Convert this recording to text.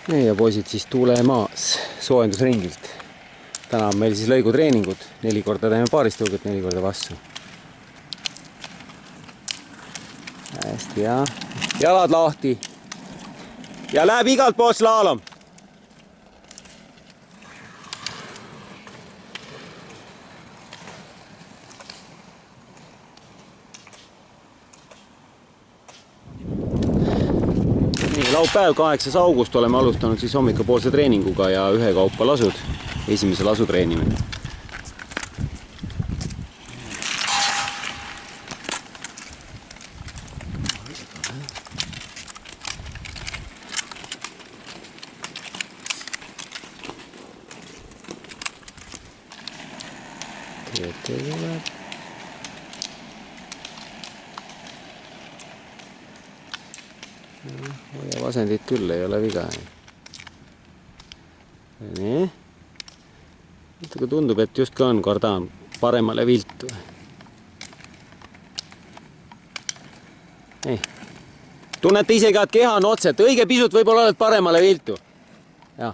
Ja poisid siis tulemaas soojendusringilt. Täna on meil siis lõigutreeningud. 4 korda teeme paaristõuget, 4 korda vastu. Hästi, ja jalad lahti. Ja läheb igalt poolt slaalom. Laupäev 8. august oleme alustanud siis hommikupoolse treeninguga ja ühekaupa lasud. Esimese lasu treenime. Ja vasendit küll ei ole viga. Nii. Kui tundub, et just ka on kardaan paremale viltu. Ei. Tunnete isegi, et keha on otse, et õige pisut võib-olla oled paremale viltu. Ja.